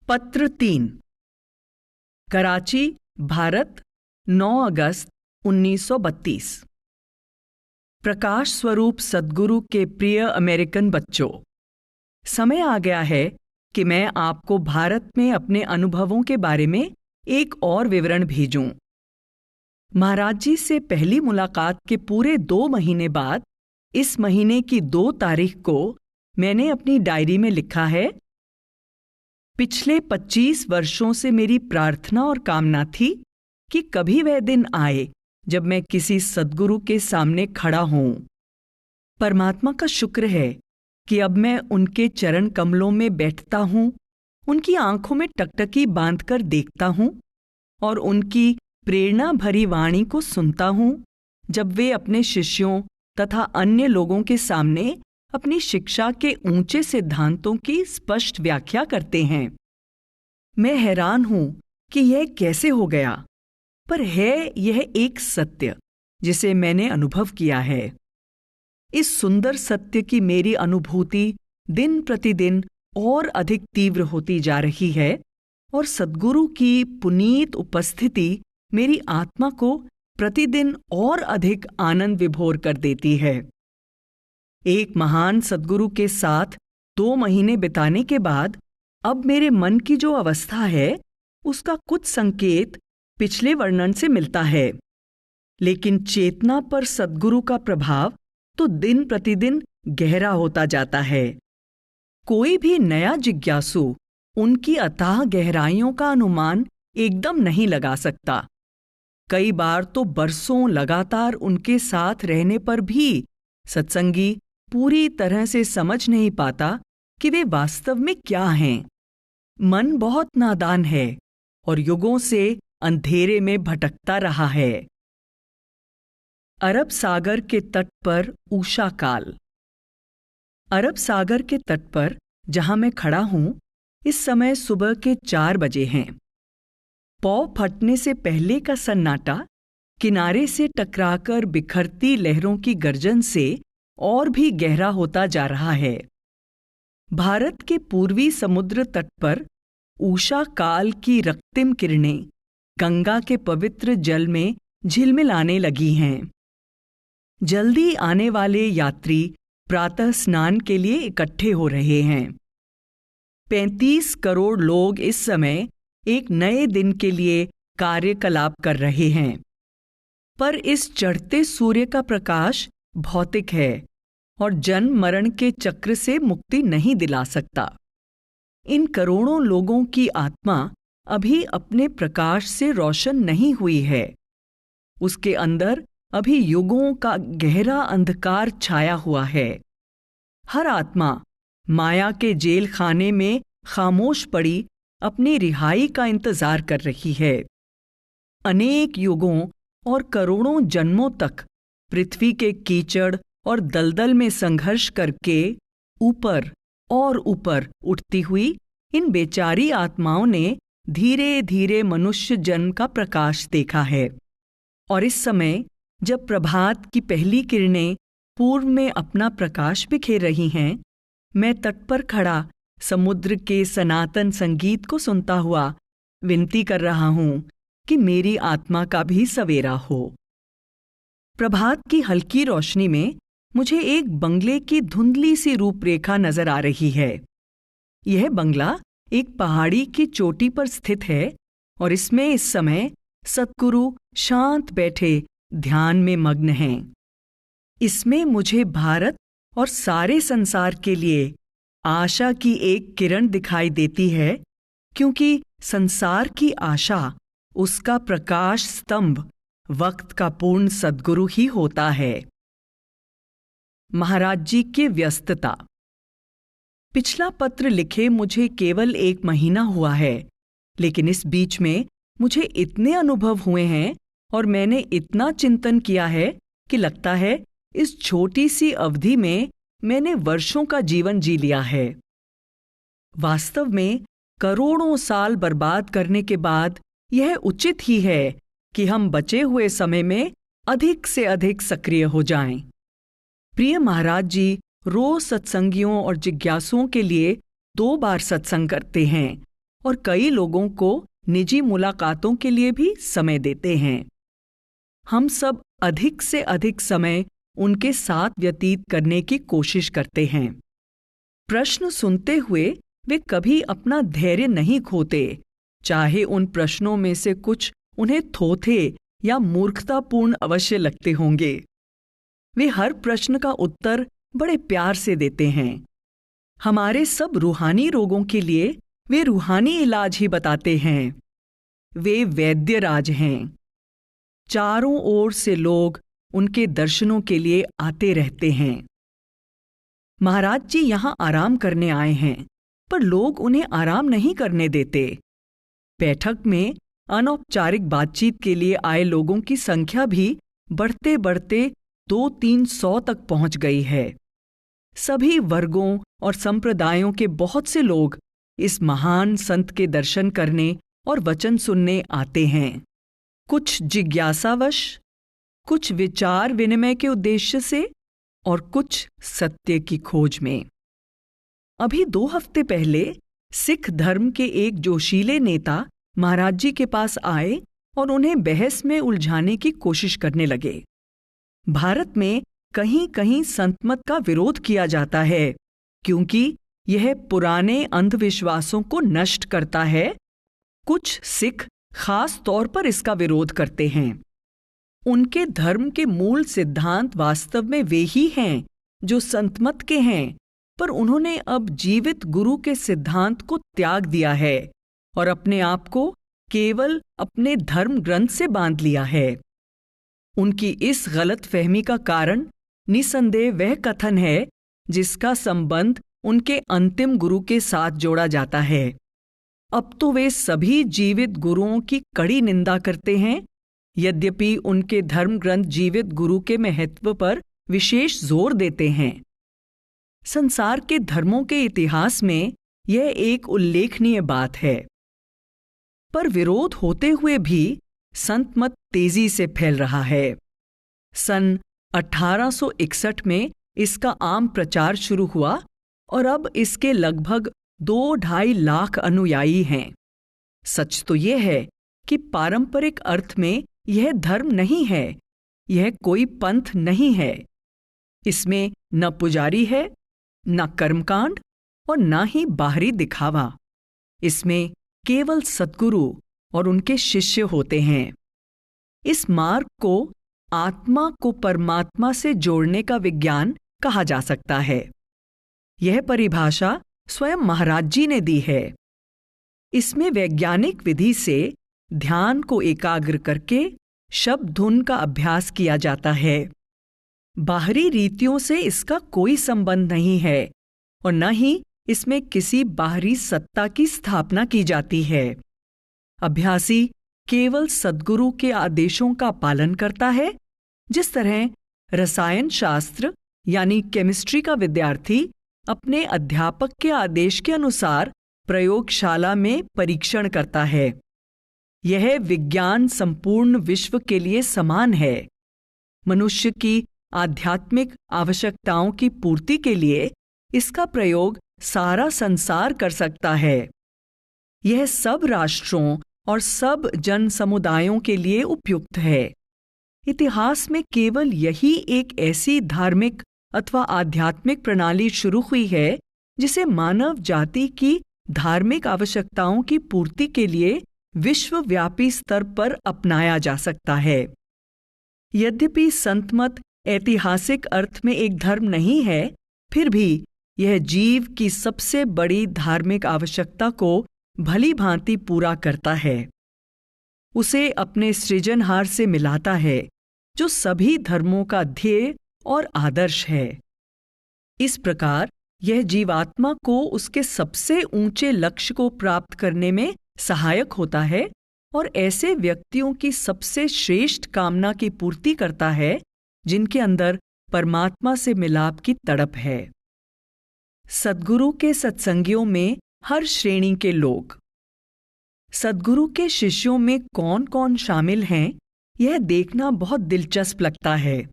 पत्र 3। कराची, भारत, 9 अगस्त 1932। प्रकाश स्वरूप सद्गुरु के प्रिय अमेरिकन बच्चों, समय आ गया है कि मैं आपको भारत में अपने अनुभवों के बारे में एक और विवरण भेजूं। महाराज जी से पहली मुलाकात के पूरे 2 महीने बाद इस महीने की 2 तारीख को मैंने अपनी डायरी में लिखा है, पिछले 25 वर्षों से मेरी प्रार्थना और कामना थी कि कभी वह दिन आए जब मैं किसी सद्गुरु के सामने खड़ा हूं। परमात्मा का शुक्र है कि अब मैं उनके चरण कमलों में बैठता हूं, उनकी आंखों में टकटकी बांधकर देखता हूं और उनकी प्रेरणा भरी वाणी को सुनता हूं जब वे अपने शिष्यों तथा अन्य लोगों के सामने अपनी शिक्षा के ऊंचे सिद्धांतों की स्पष्ट व्याख्या करते हैं। मैं हैरान हूं कि यह कैसे हो गया, पर है यह एक सत्य जिसे मैंने अनुभव किया है। इस सुंदर सत्य की मेरी अनुभूति दिन प्रतिदिन और अधिक तीव्र होती जा रही है और सद्गुरु की पुनीत उपस्थिति मेरी आत्मा को प्रतिदिन और अधिक आनंद विभोर कर देती है। एक महान सद्गुरु के साथ 2 महीने बिताने के बाद अब मेरे मन की जो अवस्था है उसका कुछ संकेत पिछले वर्णन से मिलता है, लेकिन चेतना पर सद्गुरु का प्रभाव तो दिन प्रतिदिन गहरा होता जाता है। कोई भी नया जिज्ञासु उनकी अथाह गहराइयों का अनुमान एकदम नहीं लगा सकता। कई बार तो बरसों लगातार उनके साथ रहने पर भी सत्संगी पूरी तरह से समझ नहीं पाता कि वे वास्तव में क्या हैं। मन बहुत नादान है और युगों से अंधेरे में भटकता रहा है। अरब सागर के तट पर उषा काल। अरब सागर के तट पर जहां मैं खड़ा हूं, इस समय सुबह के 4 बजे हैं। पौ फटने से पहले का सन्नाटा किनारे से टकराकर बिखरती लहरों की गर्जन से और भी गहरा होता जा रहा है। भारत के पूर्वी समुद्र तट पर उषा काल की रक्तिम किरणें गंगा के पवित्र जल में झिलमिलाने लगी हैं। जल्दी आने वाले यात्री प्रातः स्नान के लिए इकट्ठे हो रहे हैं। 35 करोड़ लोग इस समय एक नए दिन के लिए कार्यकलाप कर रहे हैं, पर इस चढ़ते सूर्य का प्रकाश भौतिक है और जन्म मरण के चक्र से मुक्ति नहीं दिला सकता। इन करोड़ों लोगों की आत्मा अभी अपने प्रकाश से रोशन नहीं हुई है। उसके अंदर अभी युगों का गहरा अंधकार छाया हुआ है। हर आत्मा माया के जेल खाने में खामोश पड़ी अपनी रिहाई का इंतजार कर रही है। अनेक युगों और करोड़ों जन्मों तक पृथ्वी के कीचड़ और दलदल में संघर्ष करके ऊपर और ऊपर उठती हुई इन बेचारी आत्माओं ने धीरे धीरे मनुष्य जन्म का प्रकाश देखा है। और इस समय जब प्रभात की पहली किरणें पूर्व में अपना प्रकाश बिखेर रही हैं, मैं तट पर खड़ा समुद्र के सनातन संगीत को सुनता हुआ विनती कर रहा हूं कि मेरी आत्मा का भी सवेरा हो। प्रभात की हल्की रोशनी में मुझे एक बंगले की धुंधली सी रूपरेखा नजर आ रही है। यह बंगला एक पहाड़ी की चोटी पर स्थित है और इसमें इस समय सद्गुरु शांत बैठे ध्यान में मग्न हैं। इसमें मुझे भारत और सारे संसार के लिए आशा की एक किरण दिखाई देती है, क्योंकि संसार की आशा, उसका प्रकाश स्तंभ वक्त का पूर्ण सद्गुरु ही होता है। महाराज जी की व्यस्तता। पिछला पत्र लिखे मुझे केवल 1 महीना हुआ है, लेकिन इस बीच में मुझे इतने अनुभव हुए हैं और मैंने इतना चिंतन किया है कि लगता है इस छोटी सी अवधि में मैंने वर्षों का जीवन जी लिया है। वास्तव में करोड़ों साल बर्बाद करने के बाद यह उचित ही है कि हम बचे हुए समय में अधिक से अधिक सक्रिय हो जाएं। प्रिय महाराज जी रोज सत्संगियों और जिज्ञासुओं के लिए 2 बार सत्संग करते हैं और कई लोगों को निजी मुलाकातों के लिए भी समय देते हैं। हम सब अधिक से अधिक समय उनके साथ व्यतीत करने की कोशिश करते हैं। प्रश्न सुनते हुए वे कभी अपना धैर्य नहीं खोते, चाहे उन प्रश्नों में से कुछ उन्हें थोथे या मूर्खतापूर्ण अवश्य लगते होंगे। वे हर प्रश्न का उत्तर बड़े प्यार से देते हैं। हमारे सब रूहानी रोगों के लिए वे रूहानी इलाज ही बताते हैं। वे वैद्य राज हैं। चारों ओर से लोग उनके दर्शनों के लिए आते रहते हैं। महाराज जी यहाँ आराम करने आए हैं, पर लोग उन्हें आराम नहीं करने देते। बैठक में अनौपचारिक बातचीत के लिए आए लोगों की संख्या भी बढ़ते बढ़ते 200-300 तक पहुंच गई है। सभी वर्गों और संप्रदायों के बहुत से लोग इस महान संत के दर्शन करने और वचन सुनने आते हैं। कुछ जिज्ञासावश, कुछ विचार विनिमय के उद्देश्य से और कुछ सत्य की खोज में। अभी 2 हफ्ते पहले सिख धर्म के एक जोशीले नेता महाराज जी के पास आए और उन्हें बहस में उलझाने की कोशिश करने लगे। भारत में कहीं कहीं संतमत का विरोध किया जाता है, क्योंकि यह पुराने अंधविश्वासों को नष्ट करता है। कुछ सिख खास तौर पर इसका विरोध करते हैं। उनके धर्म के मूल सिद्धांत वास्तव में वे ही हैं जो संतमत के हैं, पर उन्होंने अब जीवित गुरु के सिद्धांत को त्याग दिया है और अपने आप को केवल अपने धर्म ग्रंथ से बांध लिया है। उनकी इस गलत फहमी का कारण निसंदेह वह कथन है जिसका संबंध उनके अंतिम गुरु के साथ जोड़ा जाता है। अब तो वे सभी जीवित गुरुओं की कड़ी निंदा करते हैं, यद्यपि उनके धर्म ग्रंथ जीवित गुरु के महत्व पर विशेष जोर देते हैं। संसार के धर्मों के इतिहास में यह एक उल्लेखनीय बात है। पर विरोध होते हुए भी संत मत तेजी से फैल रहा है। सन 1861 में इसका आम प्रचार शुरू हुआ और अब इसके लगभग 2-2.5 लाख अनुयायी हैं। सच तो यह है कि पारंपरिक अर्थ में यह धर्म नहीं है, यह कोई पंथ नहीं है। इसमें न पुजारी है, न कर्मकांड और न ही बाहरी दिखावा। इसमें केवल सद्गुरु और उनके शिष्य होते हैं। इस मार्ग को आत्मा को परमात्मा से जोड़ने का विज्ञान कहा जा सकता है। यह परिभाषा स्वयं महाराज जी ने दी है। इसमें वैज्ञानिक विधि से ध्यान को एकाग्र करके शब्द धुन का अभ्यास किया जाता है। बाहरी रीतियों से इसका कोई संबंध नहीं है और न ही इसमें किसी बाहरी सत्ता की स्थापना की जाती है। अभ्यासी केवल सद्गुरु के आदेशों का पालन करता है, जिस तरह रसायन शास्त्र यानी केमिस्ट्री का विद्यार्थी अपने अध्यापक के आदेश के अनुसार प्रयोगशाला में परीक्षण करता है। यह विज्ञान संपूर्ण विश्व के लिए समान है। मनुष्य की आध्यात्मिक आवश्यकताओं की पूर्ति के लिए इसका प्रयोग सारा संसार कर सकता है। यह सब राष्ट्रों और सब जन समुदायों के लिए उपयुक्त है। इतिहास में केवल यही एक ऐसी धार्मिक अथवा आध्यात्मिक प्रणाली शुरू हुई है जिसे मानव जाति की धार्मिक आवश्यकताओं की पूर्ति के लिए विश्वव्यापी स्तर पर अपनाया जा सकता है। यद्यपि संतमत ऐतिहासिक अर्थ में एक धर्म नहीं है, फिर भी यह जीव की सबसे बड़ी धार्मिक आवश्यकता को भली भांति पूरा करता है। उसे अपने सृजनहार से मिलाता है, जो सभी धर्मों का ध्येय और आदर्श है। इस प्रकार यह जीवात्मा को उसके सबसे ऊंचे लक्ष्य को प्राप्त करने में सहायक होता है और ऐसे व्यक्तियों की सबसे श्रेष्ठ कामना की पूर्ति करता है जिनके अंदर परमात्मा से मिलाप की तड़प है। सद्गुरु के सत्संगियों में हर श्रेणी के लोग। सद्गुरु के शिष्यों में कौन कौन शामिल हैं, यह देखना बहुत दिलचस्प लगता है।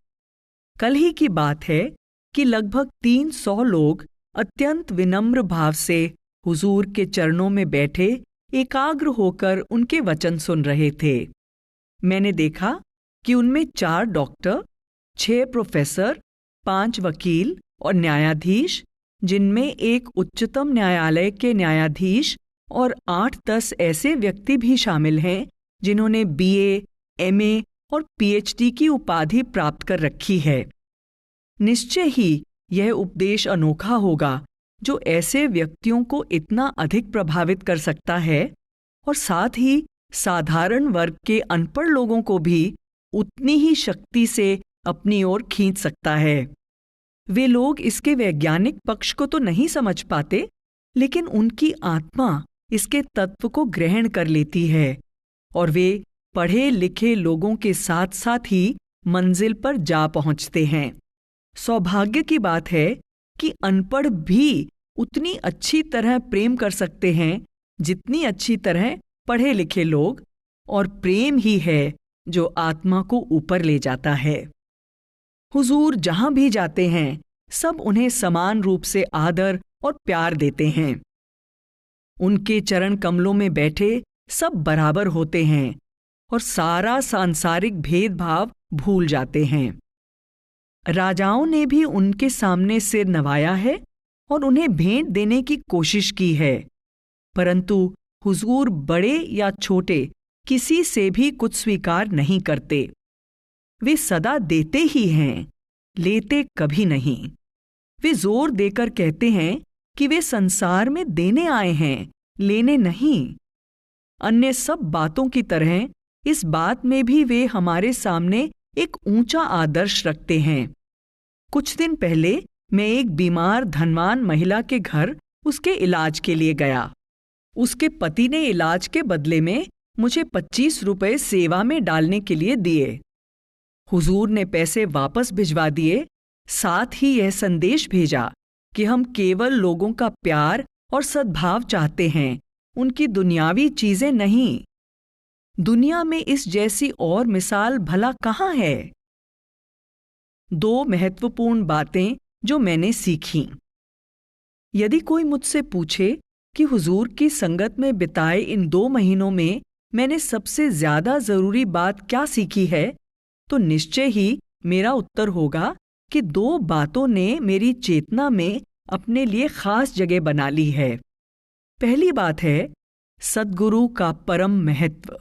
कल ही की बात है कि लगभग 300 लोग अत्यंत विनम्र भाव से हुजूर के चरणों में बैठे एकाग्र होकर उनके वचन सुन रहे थे। मैंने देखा कि उनमें 4 डॉक्टर, 6 प्रोफेसर, 5 वकील और न्यायाधीश, जिनमें एक उच्चतम न्यायालय के न्यायाधीश और 8-10 ऐसे व्यक्ति भी शामिल हैं जिन्होंने BA, MA और PhD की उपाधि प्राप्त कर रखी है। निश्चय ही यह उपदेश अनोखा होगा जो ऐसे व्यक्तियों को इतना अधिक प्रभावित कर सकता है और साथ ही साधारण वर्ग के अनपढ़ लोगों को भी उतनी ही शक्ति से अपनी ओर खींच सकता है। वे लोग इसके वैज्ञानिक पक्ष को तो नहीं समझ पाते, लेकिन उनकी आत्मा इसके तत्व को ग्रहण कर लेती है और वे पढ़े लिखे लोगों के साथ साथ ही मंजिल पर जा पहुंचते हैं। सौभाग्य की बात है कि अनपढ़ भी उतनी अच्छी तरह प्रेम कर सकते हैं जितनी अच्छी तरह पढ़े लिखे लोग, और प्रेम ही है जो आत्मा को ऊपर ले जाता है। हुजूर जहां भी जाते हैं सब उन्हें समान रूप से आदर और प्यार देते हैं। उनके चरण कमलों में बैठे सब बराबर होते हैं और सारा सांसारिक भेदभाव भूल जाते हैं। राजाओं ने भी उनके सामने सिर नवाया है और उन्हें भेंट देने की कोशिश की है, परंतु हुजूर बड़े या छोटे किसी से भी कुछ स्वीकार नहीं करते। वे सदा देते ही हैं, लेते कभी नहीं। वे जोर देकर कहते हैं कि वे संसार में देने आए हैं, लेने नहीं। अन्य सब बातों की तरह इस बात में भी वे हमारे सामने एक ऊंचा आदर्श रखते हैं। कुछ दिन पहले मैं एक बीमार धनवान महिला के घर उसके इलाज के लिए गया। उसके पति ने इलाज के बदले में मुझे 25 रुपए सेवा में डालने के लिए दिए। हुजूर ने पैसे वापस भिजवा दिए, साथ ही यह संदेश भेजा कि हम केवल लोगों का प्यार और सद्भाव चाहते हैं, उनकी दुनियावी चीजें नहीं। दुनिया में इस जैसी और मिसाल भला कहाँ है? 2 महत्वपूर्ण बातें जो मैंने सीखीं। यदि कोई मुझसे पूछे कि हुजूर की संगत में बिताए इन 2 महीनों में मैंने सबसे ज्यादा जरूरी बात क्या सीखी है, तो निश्चय ही मेरा उत्तर होगा कि 2 बातों ने मेरी चेतना में अपने लिए खास जगह बना ली है। पहली बात है सद्गुरु का परम महत्व।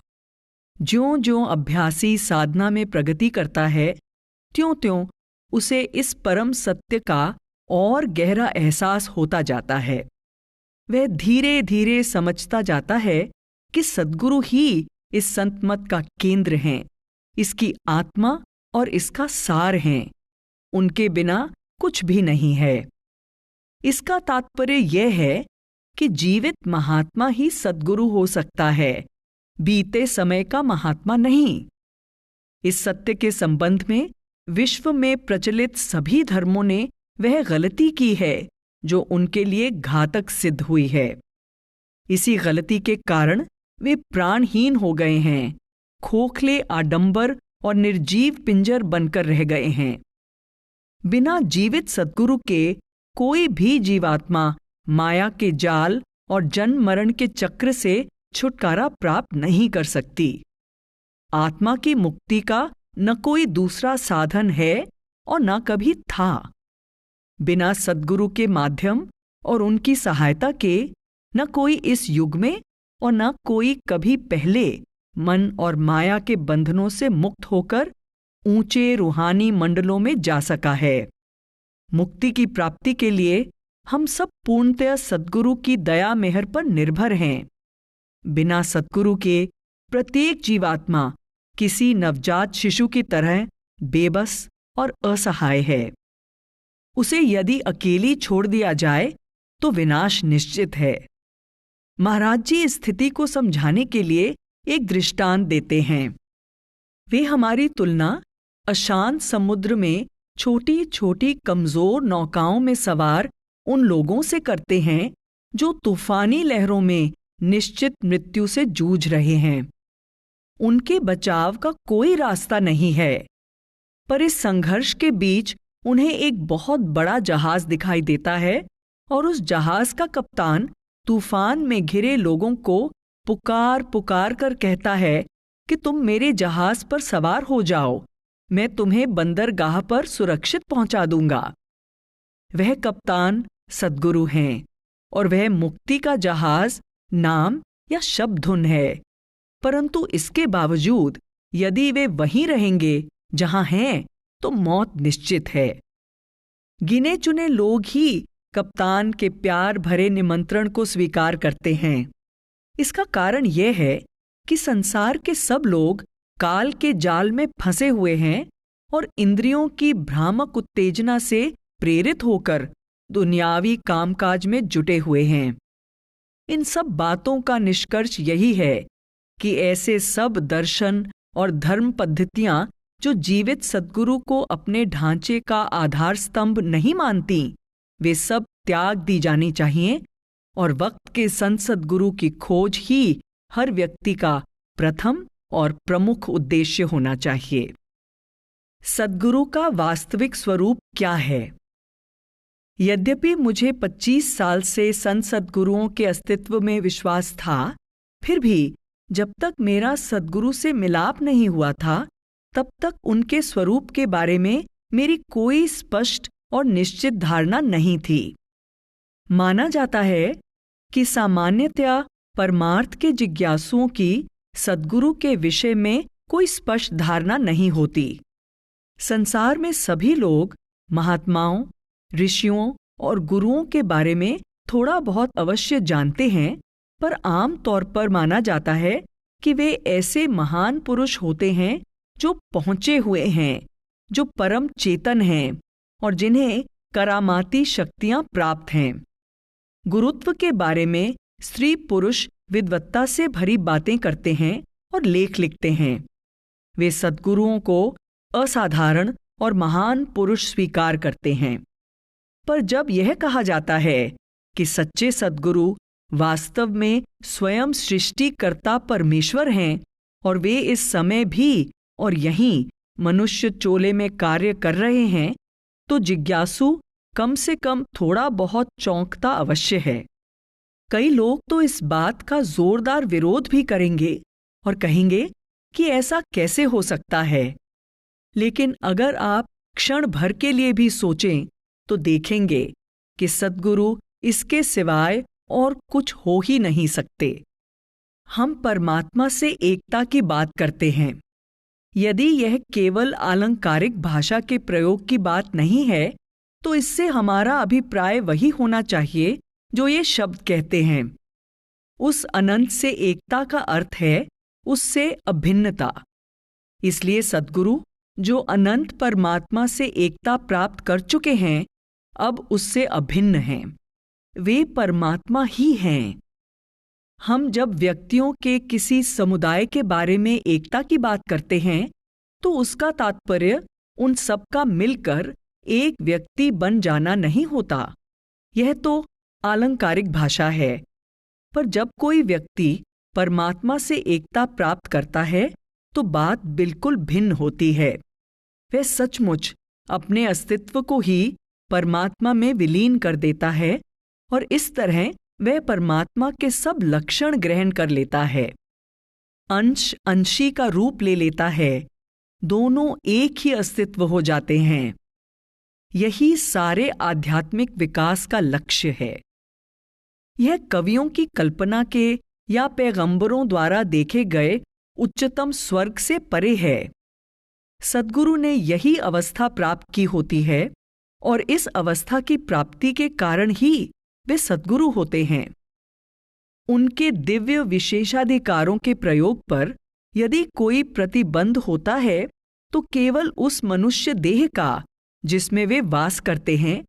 ज्यों-ज्यों अभ्यासी साधना में प्रगति करता है, त्यों-त्यों उसे इस परम सत्य का और गहरा एहसास होता जाता है। वह धीरे धीरे समझता जाता है कि सद्गुरु ही इस संत मत का केंद्र हैं, इसकी आत्मा और इसका सार हैं। उनके बिना कुछ भी नहीं है। इसका तात्पर्य यह है कि जीवित महात्मा ही सद्गुरु हो सकता है, बीते समय का महात्मा नहीं। इस सत्य के संबंध में विश्व में प्रचलित सभी धर्मों ने वह गलती की है जो उनके लिए घातक सिद्ध हुई है। इसी गलती के कारण वे प्राणहीन हो गए हैं, खोखले आडंबर और निर्जीव पिंजर बनकर रह गए हैं। बिना जीवित सद्गुरु के कोई भी जीवात्मा माया के जाल और जन्म मरण के चक्र से छुटकारा प्राप्त नहीं कर सकती। आत्मा की मुक्ति का न कोई दूसरा साधन है और न कभी था। बिना सद्गुरु के माध्यम और उनकी सहायता के न कोई इस युग में और न कोई कभी पहले मन और माया के बंधनों से मुक्त होकर ऊंचे रूहानी मंडलों में जा सका है। मुक्ति की प्राप्ति के लिए हम सब पूर्णतया सद्गुरु की दया मेहर पर निर्भर हैं। बिना सद्गुरु के प्रत्येक जीवात्मा किसी नवजात शिशु की तरह बेबस और असहाय है। उसे यदि अकेली छोड़ दिया जाए तो विनाश निश्चित है। महाराज जी इस स्थिति को समझाने के लिए एक दृष्टांत देते हैं। वे हमारी तुलना अशांत समुद्र में छोटी छोटी कमजोर नौकाओं में सवार उन लोगों से करते हैं जो तूफानी लहरों में निश्चित मृत्यु से जूझ रहे हैं। उनके बचाव का कोई रास्ता नहीं है, पर इस संघर्ष के बीच उन्हें एक बहुत बड़ा जहाज दिखाई देता है और उस जहाज का कप्तान तूफान में घिरे लोगों को पुकार पुकार कर कहता है कि तुम मेरे जहाज पर सवार हो जाओ, मैं तुम्हें बंदरगाह पर सुरक्षित पहुंचा दूंगा। वह कप्तान सद्गुरु हैं और वह मुक्ति का जहाज नाम या शब्द धुन है, परंतु इसके बावजूद यदि वे वहीं रहेंगे जहां हैं तो मौत निश्चित है। गिने चुने लोग ही कप्तान के प्यार भरे निमंत्रण को स्वीकार करते हैं। इसका कारण यह है कि संसार के सब लोग काल के जाल में फंसे हुए हैं और इंद्रियों की भ्रामक उत्तेजना से प्रेरित होकर दुनियावी कामकाज में जुटे हुए हैं। इन सब बातों का निष्कर्ष यही है कि ऐसे सब दर्शन और धर्म पद्धतियां जो जीवित सद्गुरु को अपने ढांचे का आधार स्तंभ नहीं मानती, वे सब त्याग दी जानी चाहिए और वक्त के संत सद्गुरु की खोज ही हर व्यक्ति का प्रथम और प्रमुख उद्देश्य होना चाहिए। सद्गुरु का वास्तविक स्वरूप क्या है? यद्यपि मुझे 25 साल से संत सद्गुरुओं के अस्तित्व में विश्वास था, फिर भी जब तक मेरा सद्गुरु से मिलाप नहीं हुआ था, तब तक उनके स्वरूप के बारे में मेरी कोई स्पष्ट और निश्चित धारणा नहीं थी। माना जाता है कि सामान्यतया परमार्थ के जिज्ञासुओं की सद्गुरु के विषय में कोई स्पष्ट धारणा नहीं होती। संसार में सभी लोग महात्माओं, ऋषियों और गुरुओं के बारे में थोड़ा बहुत अवश्य जानते हैं, पर आम तौर पर माना जाता है कि वे ऐसे महान पुरुष होते हैं जो पहुंचे हुए हैं, जो परम चेतन हैं और जिन्हें करामाती शक्तियां प्राप्त हैं। गुरुत्व के बारे में स्त्री पुरुष विद्वत्ता से भरी बातें करते हैं और लेख लिखते हैं। वे सद्गुरुओं को असाधारण और महान पुरुष स्वीकार करते हैं। पर जब यह कहा जाता है कि सच्चे सद्गुरु वास्तव में स्वयं सृष्टिकर्ता परमेश्वर हैं और वे इस समय भी और यहीं मनुष्य चोले में कार्य कर रहे हैं, तो जिज्ञासु कम से कम थोड़ा बहुत चौंकता अवश्य है। कई लोग तो इस बात का जोरदार विरोध भी करेंगे और कहेंगे कि ऐसा कैसे हो सकता है। लेकिन अगर आप क्षण भर के लिए भी सोचें तो देखेंगे कि सद्गुरु इसके सिवाय और कुछ हो ही नहीं सकते। हम परमात्मा से एकता की बात करते हैं। यदि यह केवल अलंकारिक भाषा के प्रयोग की बात नहीं है, तो इससे हमारा अभिप्राय वही होना चाहिए जो ये शब्द कहते हैं। उस अनंत से एकता का अर्थ है उससे अभिन्नता। इसलिए सद्गुरु जो अनंत परमात्मा से एकता प्राप्त कर चुके हैं, अब उससे अभिन्न हैं। वे परमात्मा ही हैं। हम जब व्यक्तियों के किसी समुदाय के बारे में एकता की बात करते हैं, तो उसका तात्पर्य उन सबका मिलकर एक व्यक्ति बन जाना नहीं होता। यह तो अलंकारिक भाषा है। पर जब कोई व्यक्ति परमात्मा से एकता प्राप्त करता है, तो बात बिल्कुल भिन्न होती है। वह सचमुच अपने अस्तित्व को ही परमात्मा में विलीन कर देता है और इस तरह वह परमात्मा के सब लक्षण ग्रहण कर लेता है। अंश अंशी का रूप ले लेता है। दोनों एक ही अस्तित्व हो जाते हैं। यही सारे आध्यात्मिक विकास का लक्ष्य है। यह कवियों की कल्पना के या पैगंबरों द्वारा देखे गए उच्चतम स्वर्ग से परे है। सद्गुरु ने यही अवस्था प्राप्त की होती है और इस अवस्था की प्राप्ति के कारण ही वे सद्गुरु होते हैं। उनके दिव्य विशेषाधिकारों के प्रयोग पर यदि कोई प्रतिबंध होता है, तो केवल उस मनुष्य देह का जिसमें वे वास करते हैं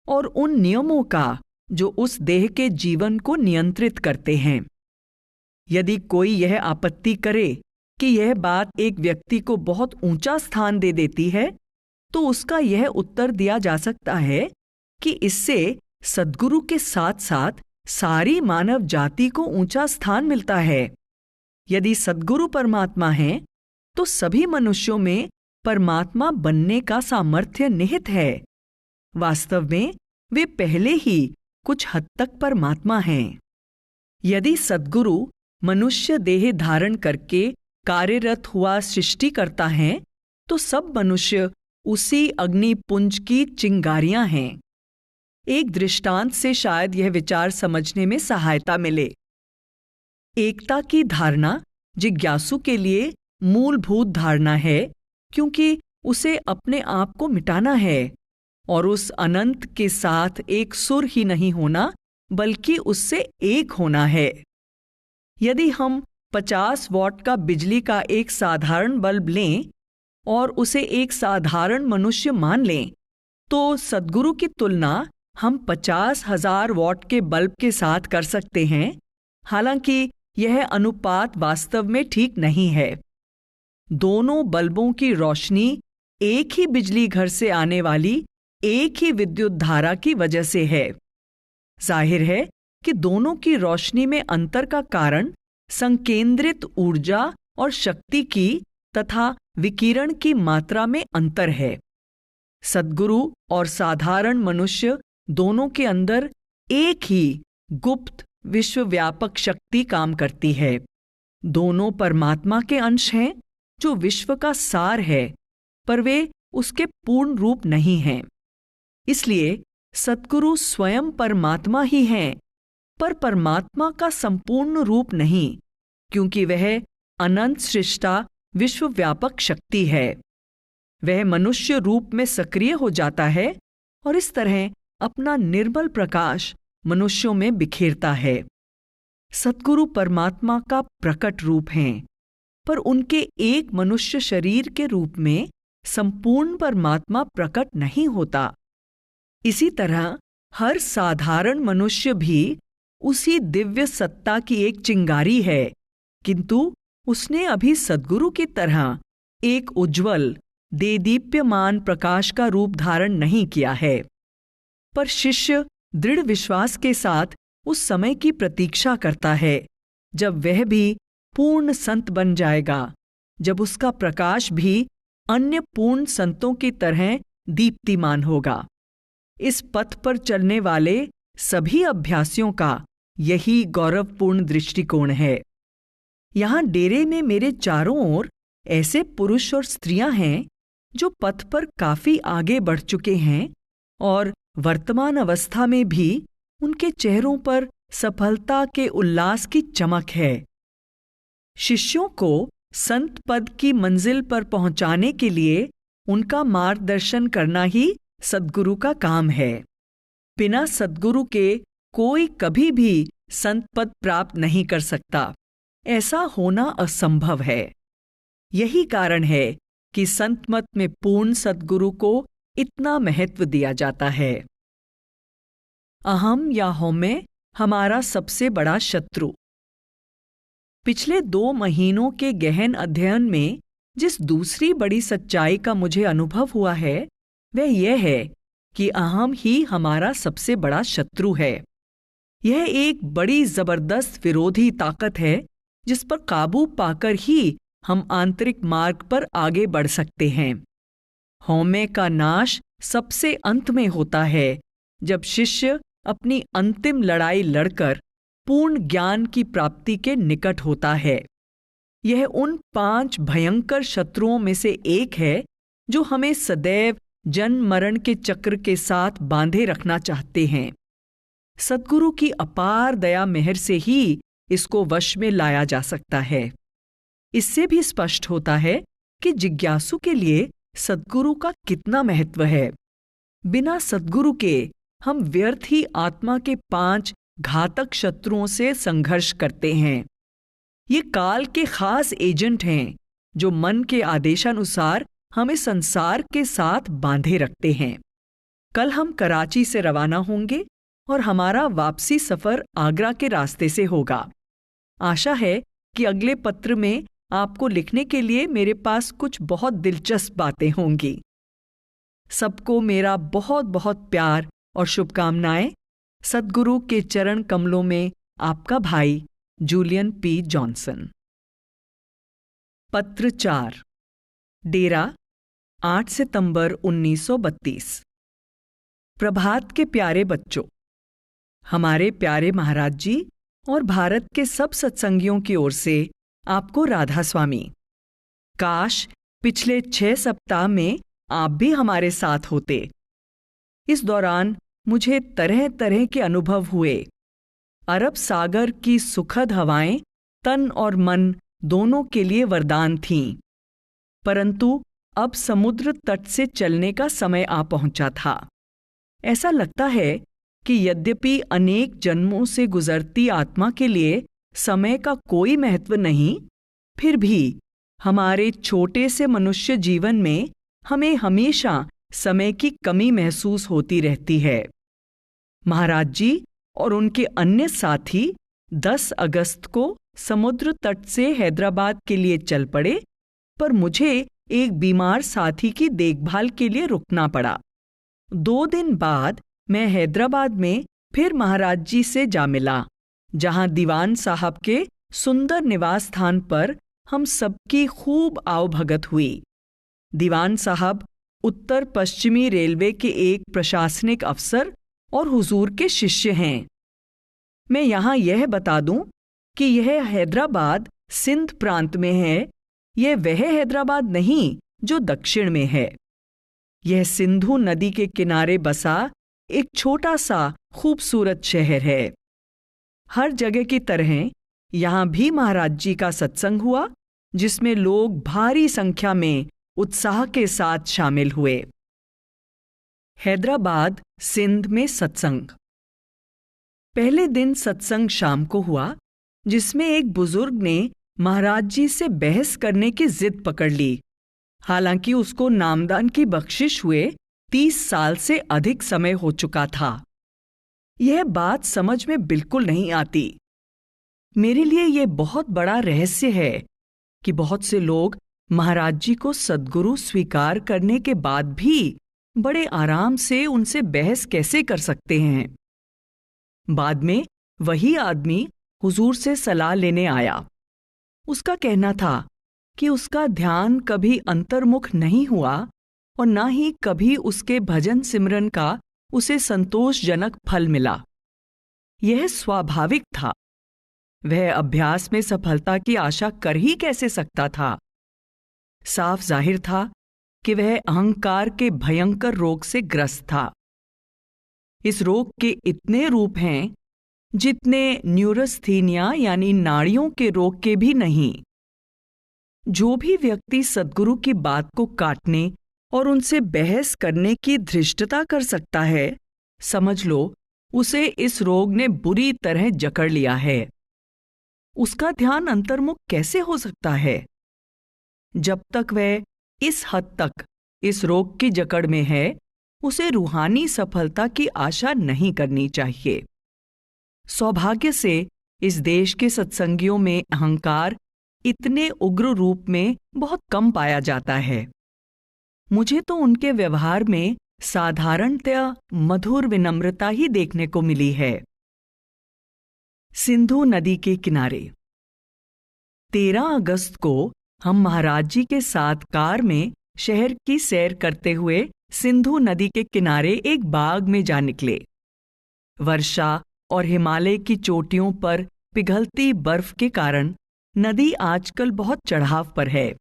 और उन नियमों का जो उस देह के जीवन को नियंत्रित करते हैं। यदि कोई यह आपत्ति करे कि यह बात एक व्यक्ति को बहुत ऊंचा स्थान दे देती है, तो उसका यह उत्तर दिया जा सकता है कि इससे सद्गुरु के साथ साथ सारी मानव जाति को ऊंचा स्थान मिलता है। यदि सद्गुरु परमात्मा हैं, तो सभी मनुष्यों में परमात्मा बनने का सामर्थ्य निहित है। वास्तव में वे पहले ही कुछ हद तक परमात्मा हैं। यदि सद्गुरु मनुष्य देह धारण करके कार्यरत हुआ सृष्टि करता है तो सब मनुष्य उसी अग्निपुंज की चिंगारियां हैं। एक दृष्टांत से शायद यह विचार समझने में सहायता मिले। एकता की धारणा जिज्ञासु के लिए मूलभूत धारणा है, क्योंकि उसे अपने आप को मिटाना है और उस अनंत के साथ एक सुर ही नहीं होना बल्कि उससे एक होना है। यदि हम 50 वॉट का बिजली का एक साधारण बल्ब लें और उसे एक साधारण मनुष्य मान लें तो सद्गुरु की तुलना हम 50,000 वॉट के बल्ब के साथ कर सकते हैं। हालांकि यह अनुपात वास्तव में ठीक नहीं है। दोनों बल्बों की रोशनी एक ही बिजली घर से आने वाली एक ही विद्युत धारा की वजह से है। जाहिर है कि दोनों की रोशनी में अंतर का कारण संकेंद्रित ऊर्जा और शक्ति की तथा विकिरण की मात्रा में अंतर है। सद्गुरु और साधारण मनुष्य दोनों के अंदर एक ही गुप्त विश्वव्यापक शक्ति काम करती है। दोनों परमात्मा के अंश हैं जो विश्व का सार है, पर वे उसके पूर्ण रूप नहीं हैं। इसलिए सद्गुरु स्वयं परमात्मा ही हैं, पर परमात्मा का संपूर्ण रूप नहीं, क्योंकि वह अनंत सृष्टा विश्वव्यापक शक्ति है। वह मनुष्य रूप में सक्रिय हो जाता है और इस तरह अपना निर्मल प्रकाश मनुष्यों में बिखेरता है। सद्गुरु परमात्मा का प्रकट रूप हैं, पर उनके एक मनुष्य शरीर के रूप में संपूर्ण परमात्मा प्रकट नहीं होता। इसी तरह हर साधारण मनुष्य भी उसी दिव्य सत्ता की एक चिंगारी है, किंतु उसने अभी सद्गुरु की तरह एक उज्ज्वल देदीप्यमान प्रकाश का रूप धारण नहीं किया है। पर शिष्य दृढ़ विश्वास के साथ उस समय की प्रतीक्षा करता है जब वह भी पूर्ण संत बन जाएगा, जब उसका प्रकाश भी अन्य पूर्ण संतों की तरह दीप्तिमान होगा। इस पथ पर चलने वाले सभी अभ्यासियों का यही गौरवपूर्ण दृष्टिकोण है। यहाँ डेरे में मेरे चारों ओर ऐसे पुरुष और स्त्रियां हैं जो पथ पर काफी आगे बढ़ चुके हैं और वर्तमान अवस्था में भी उनके चेहरों पर सफलता के उल्लास की चमक है। शिष्यों को संत पद की मंजिल पर पहुंचाने के लिए उनका मार्गदर्शन करना ही सद्गुरु का काम है। बिना सद्गुरु के कोई कभी भी संत पद प्राप्त नहीं कर सकता। ऐसा होना असंभव है। यही कारण है कि संत मत में पूर्ण सद्गुरु को इतना महत्व दिया जाता है। अहम या हौम्य हमारा सबसे बड़ा शत्रु। पिछले 2 महीनों के गहन अध्ययन में जिस दूसरी बड़ी सच्चाई का मुझे अनुभव हुआ है वह यह है कि अहम ही हमारा सबसे बड़ा शत्रु है। यह एक बड़ी जबरदस्त विरोधी ताकत है जिस पर काबू पाकर ही हम आंतरिक मार्ग पर आगे बढ़ सकते हैं। हौम्य का नाश सबसे अंत में होता है, जब शिष्य अपनी अंतिम लड़ाई लड़कर पूर्ण ज्ञान की प्राप्ति के निकट होता है। यह उन 5 भयंकर शत्रुओं में से एक है जो हमें सदैव जन्म मरण के चक्र के साथ बांधे रखना चाहते हैं। सद्गुरु की अपार दया मेहर से ही इसको वश में लाया जा सकता है। इससे भी स्पष्ट होता है कि जिज्ञासु के लिए सद्गुरु का कितना महत्व है। बिना सद्गुरु के हम व्यर्थ ही आत्मा के 5 घातक शत्रुओं से संघर्ष करते हैं। ये काल के खास एजेंट हैं जो मन के आदेशानुसार हमें संसार के साथ बांधे रखते हैं। कल हम कराची से रवाना होंगे और हमारा वापसी सफर आगरा के रास्ते से होगा। आशा है कि अगले पत्र में आपको लिखने के लिए मेरे पास कुछ बहुत दिलचस्प बातें होंगी। सबको मेरा बहुत बहुत प्यार और शुभकामनाएं। सद्गुरु के चरण कमलों में आपका भाई जूलियन पी जॉनसन। पत्र 4, डेरा 8 सितंबर 1932। प्रभात के प्यारे बच्चों, हमारे प्यारे महाराज जी और भारत के सब सत्संगियों की ओर से आपको राधा स्वामी। काश पिछले 6 सप्ताह में आप भी हमारे साथ होते। इस दौरान मुझे तरह तरह के अनुभव हुए। अरब सागर की सुखद हवाएं तन और मन दोनों के लिए वरदान थीं। परंतु अब समुद्र तट से चलने का समय आ पहुंचा था। ऐसा लगता है कि यद्यपि अनेक जन्मों से गुजरती आत्मा के लिए समय का कोई महत्व नहीं, फिर भी हमारे छोटे से मनुष्य जीवन में हमें हमेशा समय की कमी महसूस होती रहती है। महाराज जी और उनके अन्य साथी 10 अगस्त को समुद्र तट से हैदराबाद के लिए चल पड़े, पर मुझे एक बीमार साथी की देखभाल के लिए रुकना पड़ा। 2 दिन बाद मैं हैदराबाद में फिर महाराज जी से जा मिला, जहां दीवान साहब के सुंदर निवास स्थान पर हम सबकी खूब आवभगत हुई। दीवान साहब उत्तर पश्चिमी रेलवे के एक प्रशासनिक अफसर और हुजूर के शिष्य हैं। मैं यहाँ यह बता दूं कि यह हैदराबाद सिंध प्रांत में है। यह वह हैदराबाद नहीं जो दक्षिण में है। यह सिंधु नदी के किनारे बसा एक छोटा सा खूबसूरत शहर है। हर जगह की तरह यहाँ भी महाराज जी का सत्संग हुआ, जिसमें लोग भारी संख्या में उत्साह के साथ शामिल हुए। हैदराबाद सिंध में सत्संग। पहले दिन सत्संग शाम को हुआ, जिसमें एक बुजुर्ग ने महाराज जी से बहस करने की जिद पकड़ ली। हालांकि उसको नामदान की बख्शिश हुए 30 साल से अधिक समय हो चुका था। यह बात समझ में बिल्कुल नहीं आती। मेरे लिए यह बहुत बड़ा रहस्य है कि बहुत से लोग महाराज जी को सद्गुरु स्वीकार करने के बाद भी बड़े आराम से उनसे बहस कैसे कर सकते हैं। बाद में वही आदमी हुजूर से सलाह लेने आया। उसका कहना था कि उसका ध्यान कभी अंतर्मुख नहीं हुआ और न ही कभी उसके भजन सिमरन का उसे संतोषजनक फल मिला। यह स्वाभाविक था। वह अभ्यास में सफलता की आशा कर ही कैसे सकता था। साफ जाहिर था कि वह अहंकार के भयंकर रोग से ग्रस्त था। इस रोग के इतने रूप हैं जितने न्यूरोस्थीनिया यानी नाड़ियों के रोग के भी नहीं। जो भी व्यक्ति सद्गुरु की बात को काटने और उनसे बहस करने की धृष्टता कर सकता है, समझ लो उसे इस रोग ने बुरी तरह जकड़ लिया है। उसका ध्यान अंतर्मुख कैसे हो सकता है? जब तक वह इस हद तक इस रोग की जकड़ में है, उसे रूहानी सफलता की आशा नहीं करनी चाहिए। सौभाग्य से इस देश के सत्संगियों में अहंकार इतने उग्र रूप में बहुत कम पाया जाता है। मुझे तो उनके व्यवहार में साधारणतया मधुर विनम्रता ही देखने को मिली है। सिंधु नदी के किनारे 13 अगस्त को हम महाराज जी के साथ कार में शहर की सैर करते हुए सिंधु नदी के किनारे एक बाग में जा निकले। वर्षा और हिमालय की चोटियों पर पिघलती बर्फ के कारण नदी आजकल बहुत चढ़ाव पर है।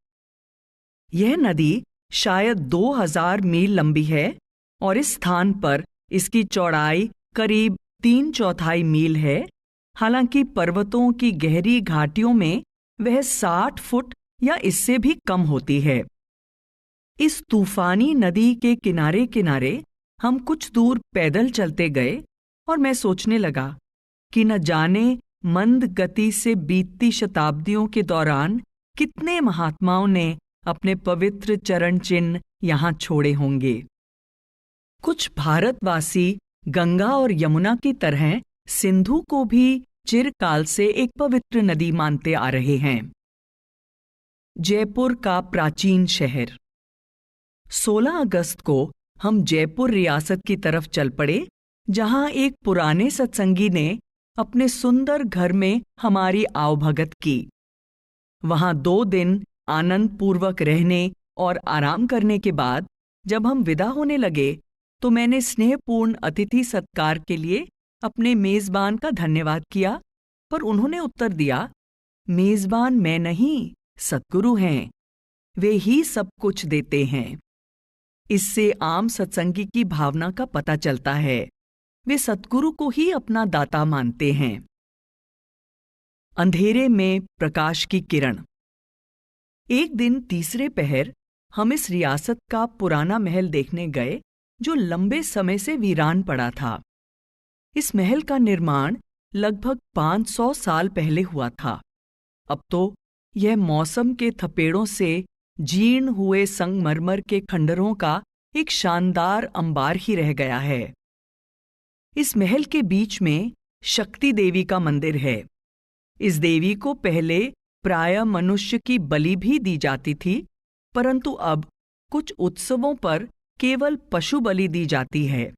यह नदी शायद 2000 मील लंबी है और इस स्थान पर इसकी चौड़ाई करीब 3/4 मील है। हालांकि पर्वतों की गहरी घाटियों में वह 60 फुट या इससे भी कम होती है। इस तूफानी नदी के किनारे किनारे हम कुछ दूर पैदल चलते गए और मैं सोचने लगा कि न जाने मंद गति से बीतती शताब्दियों के दौरान कितने महात्माओं ने अपने पवित्र चरण चिन्ह यहाँ छोड़े होंगे। कुछ भारतवासी गंगा और यमुना की तरह सिंधु को भी चिरकाल से एक पवित्र नदी मानते आ रहे हैं। जयपुर का प्राचीन शहर। 16 अगस्त को हम जयपुर रियासत की तरफ चल पड़े, जहां एक पुराने सत्संगी ने अपने सुंदर घर में हमारी आवभगत की। वहां 2 दिन आनंद पूर्वक रहने और आराम करने के बाद जब हम विदा होने लगे तो मैंने स्नेहपूर्ण अतिथि सत्कार के लिए अपने मेजबान का धन्यवाद किया पर उन्होंने उत्तर दिया, मेजबान मैं नहीं, सद्गुरु हैं। वे ही सब कुछ देते हैं। इससे आम सत्संगी की भावना का पता चलता है। वे सद्गुरु को ही अपना दाता मानते हैं। अंधेरे में प्रकाश की किरण। एक दिन तीसरे पहर हम इस रियासत का पुराना महल देखने गए जो लंबे समय से वीरान पड़ा था। इस महल का निर्माण लगभग 500 साल पहले हुआ था। अब तो यह मौसम के थपेड़ों से जीर्ण हुए संगमरमर के खंडरों का एक शानदार अंबार ही रह गया है। इस महल के बीच में शक्ति देवी का मंदिर है। इस देवी को पहले प्रायः मनुष्य की बलि भी दी जाती थी, परंतु अब कुछ उत्सवों पर केवल पशु बलि दी जाती है।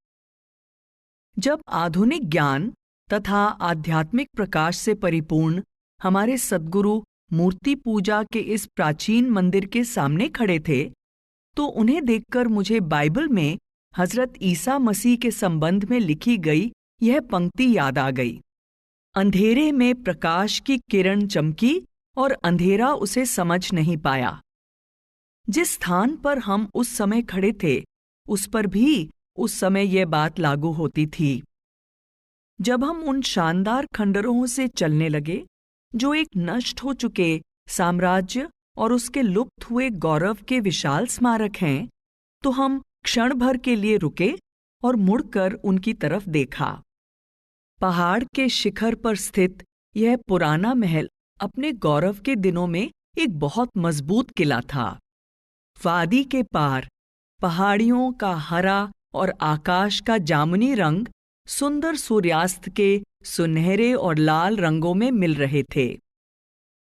जब आधुनिक ज्ञान तथा आध्यात्मिक प्रकाश से परिपूर्ण हमारे सद्गुरु मूर्ति पूजा के इस प्राचीन मंदिर के सामने खड़े थे, तो उन्हें देखकर मुझे बाइबल में हजरत ईसा मसीह के संबंध में लिखी गई यह पंक्ति याद आ गई। अंधेरे में प्रकाश की किरण चमकी और अंधेरा उसे समझ नहीं पाया। जिस स्थान पर हम उस समय खड़े थे, उस पर भी उस समय यह बात लागू होती थी। जब हम उन शानदार खंडरों से चलने लगे जो एक नष्ट हो चुके साम्राज्य और उसके लुप्त हुए गौरव के विशाल स्मारक हैं, तो हम क्षण भर के लिए रुके और मुड़कर उनकी तरफ देखा। पहाड़ के शिखर पर स्थित यह पुराना महल अपने गौरव के दिनों में एक बहुत मजबूत किला था। वादी के पार पहाड़ियों का हरा और आकाश का जामुनी रंग सुंदर सूर्यास्त के सुनहरे और लाल रंगों में मिल रहे थे।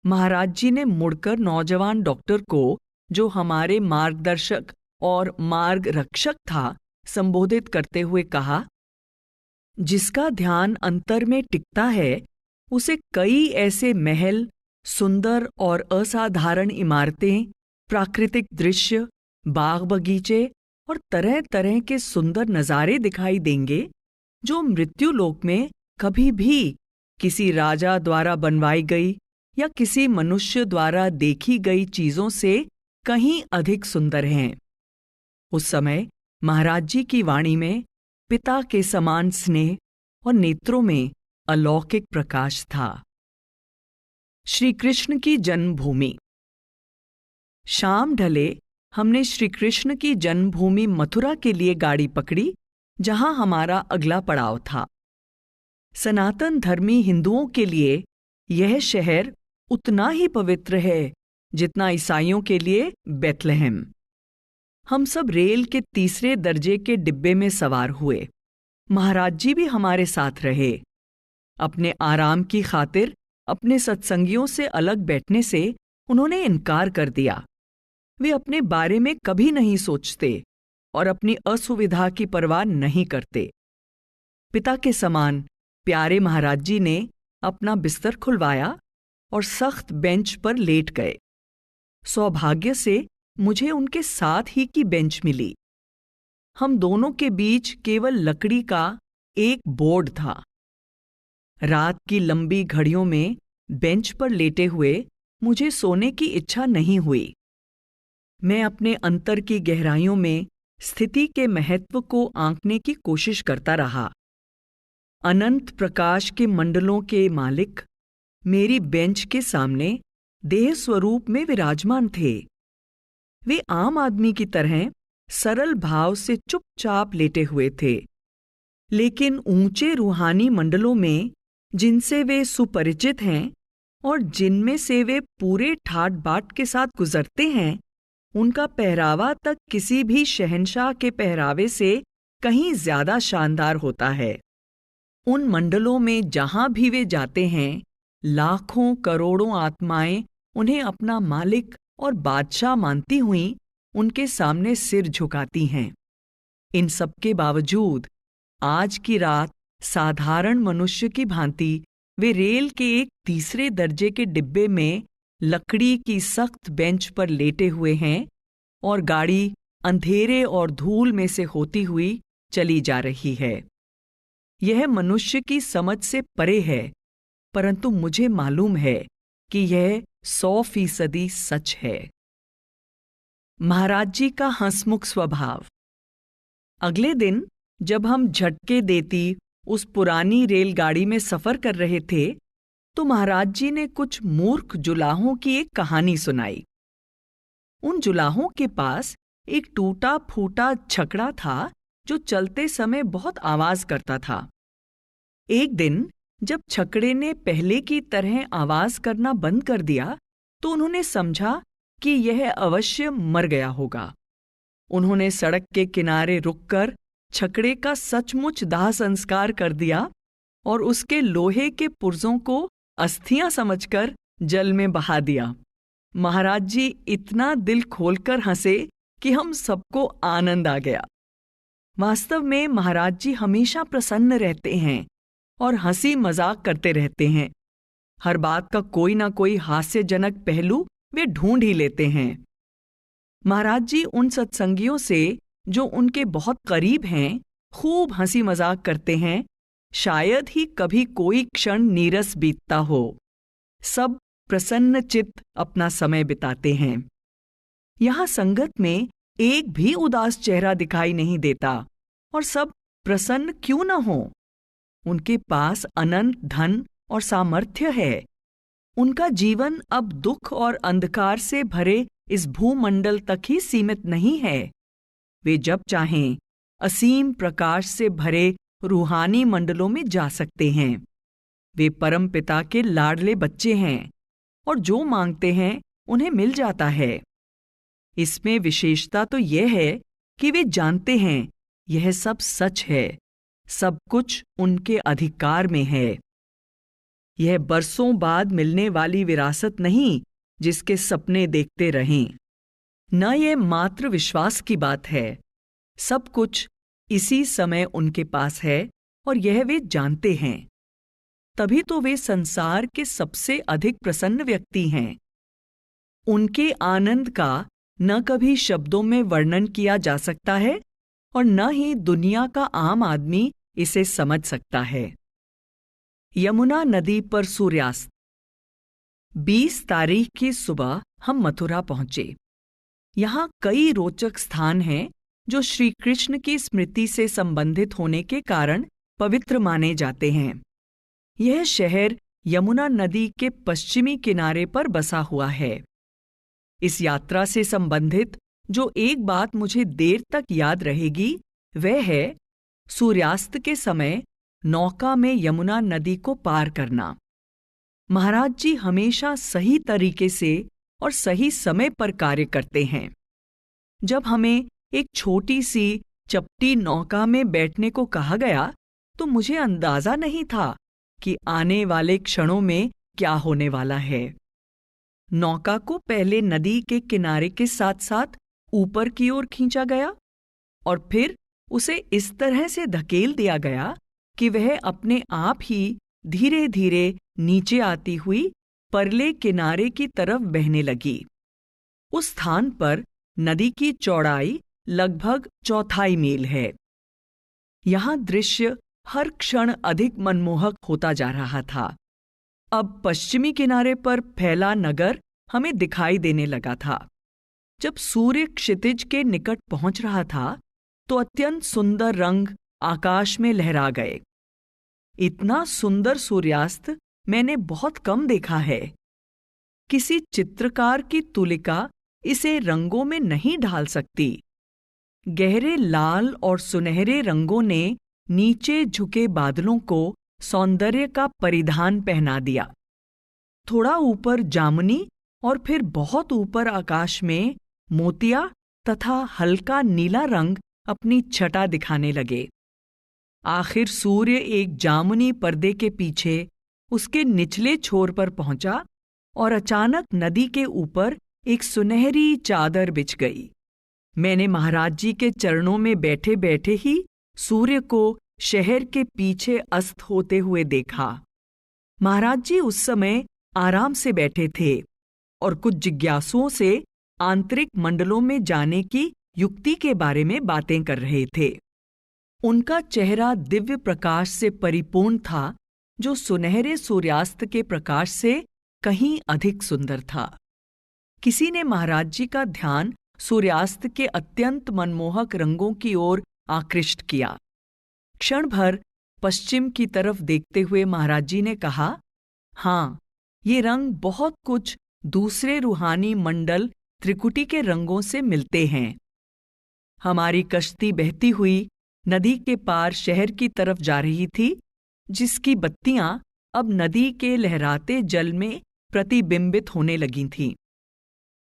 महाराज जी ने मुड़कर नौजवान डॉक्टर को, जो हमारे मार्गदर्शक और मार्ग रक्षक था, संबोधित करते हुए कहा, जिसका ध्यान अंतर में टिकता है, उसे कई ऐसे महल, सुंदर और असाधारण इमारतें, प्राकृतिक दृश्य, बाग बगीचे और तरह तरह के सुंदर नज़ारे दिखाई देंगे जो मृत्युलोक में कभी भी किसी राजा द्वारा बनवाई गई या किसी मनुष्य द्वारा देखी गई चीजों से कहीं अधिक सुंदर हैं। उस समय महाराज जी की वाणी में पिता के समान स्नेह और नेत्रों में अलौकिक प्रकाश था। श्री कृष्ण की जन्मभूमि। शाम ढले हमने श्री कृष्ण की जन्मभूमि मथुरा के लिए गाड़ी पकड़ी, जहां हमारा अगला पड़ाव था। सनातन धर्मी हिंदुओं के लिए यह शहर उतना ही पवित्र है जितना ईसाइयों के लिए बेथलेहम। हम सब रेल के तीसरे दर्जे के डिब्बे में सवार हुए। महाराज जी भी हमारे साथ रहे। अपने आराम की खातिर अपने सत्संगियों से अलग बैठने से उन्होंने इनकार कर दिया। वे अपने बारे में कभी नहीं सोचते और अपनी असुविधा की परवाह नहीं करते। पिता के समान प्यारे महाराज जी ने अपना बिस्तर खुलवाया और सख्त बेंच पर लेट गए। सौभाग्य से मुझे उनके साथ ही की बेंच मिली। हम दोनों के बीच केवल लकड़ी का एक बोर्ड था। रात की लंबी घड़ियों में बेंच पर लेटे हुए मुझे सोने की इच्छा नहीं हुई। मैं अपने अंतर की गहराइयों में स्थिति के महत्व को आंकने की कोशिश करता रहा। अनंत प्रकाश के मंडलों के मालिक मेरी बेंच के सामने देह स्वरूप में विराजमान थे। वे आम आदमी की तरह सरल भाव से चुपचाप लेटे हुए थे, लेकिन ऊंचे रूहानी मंडलों में जिनसे वे सुपरिचित हैं और जिनमें से वे पूरे ठाट बाट के साथ गुजरते हैं, उनका पहरावा तक किसी भी शहंशाह के पहरावे से कहीं ज्यादा शानदार होता है। उन मंडलों में जहां भी वे जाते हैं, लाखों करोड़ों आत्माएं उन्हें अपना मालिक और बादशाह मानती हुई उनके सामने सिर झुकाती हैं। इन सब के बावजूद आज की रात साधारण मनुष्य की भांति वे रेल के एक तीसरे दर्जे के डिब्बे में लकड़ी की सख्त बेंच पर लेटे हुए हैं और गाड़ी अंधेरे और धूल में से होती हुई चली जा रही है। यह मनुष्य की समझ से परे है, परंतु मुझे मालूम है कि यह 100% सच है। महाराज जी का हंसमुख स्वभाव। अगले दिन जब हम झटके देती उस पुरानी रेलगाड़ी में सफर कर रहे थे, तो महाराज जी ने कुछ मूर्ख जुलाहों की एक कहानी सुनाई। उन जुलाहों के पास एक टूटा फूटा छकड़ा था जो चलते समय बहुत आवाज करता था। एक दिन जब छकड़े ने पहले की तरह आवाज करना बंद कर दिया, तो उन्होंने समझा कि यह अवश्य मर गया होगा। उन्होंने सड़क के किनारे रुककर छकड़े का सचमुच दाह संस्कार कर दिया और उसके लोहे के पुर्जों को अस्थियां समझकर जल में बहा दिया। महाराज जी इतना दिल खोलकर हंसे कि हम सबको आनंद आ गया। वास्तव में महाराज जी हमेशा प्रसन्न रहते हैं और हंसी मजाक करते रहते हैं। हर बात का कोई ना कोई हास्यजनक पहलू वे ढूंढ ही लेते हैं। महाराज जी उन सत्संगियों से जो उनके बहुत करीब हैं खूब हंसी मजाक करते हैं। शायद ही कभी कोई क्षण नीरस बीतता हो। सब प्रसन्न चित्त अपना समय बिताते हैं। यहाँ संगत में एक भी उदास चेहरा दिखाई नहीं देता और सब प्रसन्न क्यों न हो। उनके पास अनंत धन और सामर्थ्य है। उनका जीवन अब दुख और अंधकार से भरे इस भूमंडल तक ही सीमित नहीं है। वे जब चाहें असीम प्रकाश से भरे रूहानी मंडलों में जा सकते हैं। वे परम पिता के लाडले बच्चे हैं और जो मांगते हैं उन्हें मिल जाता है। इसमें विशेषता तो यह है कि वे जानते हैं यह सब सच है, सब कुछ उनके अधिकार में है। यह बरसों बाद मिलने वाली विरासत नहीं जिसके सपने देखते रहें। न यह मात्र विश्वास की बात है। सब कुछ इसी समय उनके पास है और यह वे जानते हैं। तभी तो वे संसार के सबसे अधिक प्रसन्न व्यक्ति हैं। उनके आनंद का न कभी शब्दों में वर्णन किया जा सकता है और न ही दुनिया का आम आदमी इसे समझ सकता है। यमुना नदी पर सूर्यास्त। 20 तारीख की सुबह हम मथुरा पहुंचे। यहाँ कई रोचक स्थान हैं जो श्री कृष्ण की स्मृति से संबंधित होने के कारण पवित्र माने जाते हैं। यह शहर यमुना नदी के पश्चिमी किनारे पर बसा हुआ है। इस यात्रा से संबंधित जो एक बात मुझे देर तक याद रहेगी वह है सूर्यास्त के समय नौका में यमुना नदी को पार करना। महाराज जी हमेशा सही तरीके से और सही समय पर कार्य करते हैं। जब हमें एक छोटी सी चपटी नौका में बैठने को कहा गया तो मुझे अंदाजा नहीं था कि आने वाले क्षणों में क्या होने वाला है। नौका को पहले नदी के किनारे के साथ साथ ऊपर की ओर खींचा गया और फिर उसे इस तरह से धकेल दिया गया कि वह अपने आप ही धीरे धीरे नीचे आती हुई परले किनारे की तरफ बहने लगी। उस स्थान पर नदी की चौड़ाई लगभग 1/4 मील है। यहाँ दृश्य हर क्षण अधिक मनमोहक होता जा रहा था। अब पश्चिमी किनारे पर फैला नगर हमें दिखाई देने लगा था। जब सूर्य क्षितिज के निकट पहुंच रहा था तो अत्यंत सुंदर रंग आकाश में लहरा गए। इतना सुंदर सूर्यास्त मैंने बहुत कम देखा है। किसी चित्रकार की तुलिका इसे रंगों में नहीं ढाल सकती। गहरे लाल और सुनहरे रंगों ने नीचे झुके बादलों को सौंदर्य का परिधान पहना दिया। थोड़ा ऊपर जामुनी और फिर बहुत ऊपर आकाश में मोतिया तथा हल्का नीला रंग अपनी छटा दिखाने लगे। आखिर सूर्य एक जामुनी पर्दे के पीछे उसके निचले छोर पर पहुंचा और अचानक नदी के ऊपर एक सुनहरी चादर बिछ गई। मैंने महाराज जी के चरणों में बैठे बैठे ही सूर्य को शहर के पीछे अस्त होते हुए देखा। महाराज जी उस समय आराम से बैठे थे और कुछ जिज्ञासुओं से आंतरिक मंडलों में जाने की युक्ति के बारे में बातें कर रहे थे। उनका चेहरा दिव्य प्रकाश से परिपूर्ण था जो सुनहरे सूर्यास्त के प्रकाश से कहीं अधिक सुंदर था। किसी ने महाराज जी का ध्यान सूर्यास्त के अत्यंत मनमोहक रंगों की ओर आकृष्ट किया। क्षण भर पश्चिम की तरफ देखते हुए महाराज जी ने कहा, हाँ, ये रंग बहुत कुछ दूसरे रूहानी मंडल त्रिकुटी के रंगों से मिलते हैं। हमारी कश्ती बहती हुई नदी के पार शहर की तरफ जा रही थी, जिसकी बत्तियां अब नदी के लहराते जल में प्रतिबिंबित होने लगी थीं।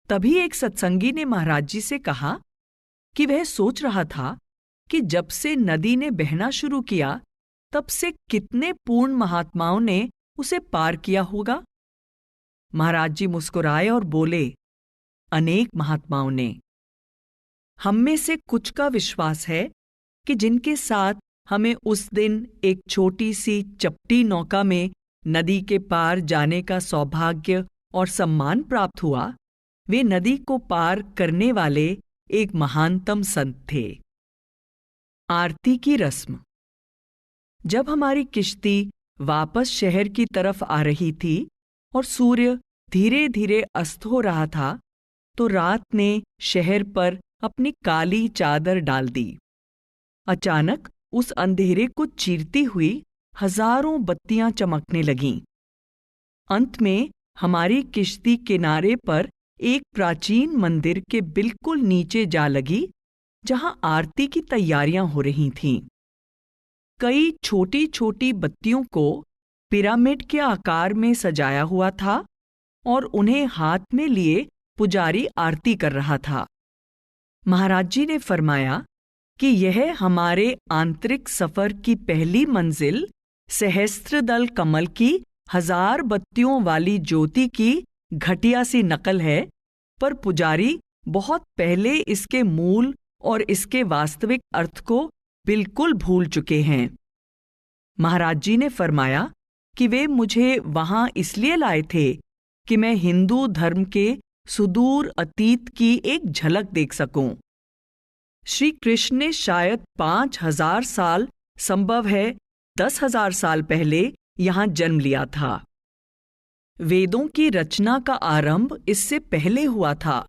तभी एक सत्संगी ने महाराज जी से कहा कि वह सोच रहा था कि जब से नदी ने बहना शुरू किया तब से कितने पूर्ण महात्माओं ने उसे पार किया होगा। महाराज जी मुस्कुराए और बोले, अनेक महात्माओं ने। हम में से कुछ का विश्वास है कि जिनके साथ हमें उस दिन एक छोटी सी चपटी नौका में नदी के पार जाने का सौभाग्य और सम्मान प्राप्त हुआ, वे नदी को पार करने वाले एक महानतम संत थे। आरती की रस्म। जब हमारी किश्ती वापस शहर की तरफ आ रही थी और सूर्य धीरे धीरे अस्त हो रहा था, तो रात ने शहर पर अपनी काली चादर डाल दी। अचानक उस अंधेरे को चीरती हुई हजारों बत्तियां चमकने लगीं। अंत में हमारी किश्ती किनारे पर एक प्राचीन मंदिर के बिल्कुल नीचे जा लगी, जहां आरती की तैयारियां हो रही थीं। कई छोटी छोटी बत्तियों को पिरामिड के आकार में सजाया हुआ था और उन्हें हाथ में लिए पुजारी आरती कर रहा था। महाराज जी ने फरमाया कि यह हमारे आंतरिक सफर की पहली मंजिल सहस्त्रदल कमल की 1000 बत्तियों वाली ज्योति की घटिया सी नकल है, पर पुजारी बहुत पहले इसके मूल और इसके वास्तविक अर्थ को बिल्कुल भूल चुके हैं। महाराज जी ने फरमाया कि वे मुझे वहां इसलिए लाए थे कि मैं हिंदू धर्म के सुदूर अतीत की एक झलक देख सकूं। श्री कृष्ण ने शायद 5000 साल, संभव है 10,000 साल पहले यहां जन्म लिया था। वेदों की रचना का आरंभ इससे पहले हुआ था,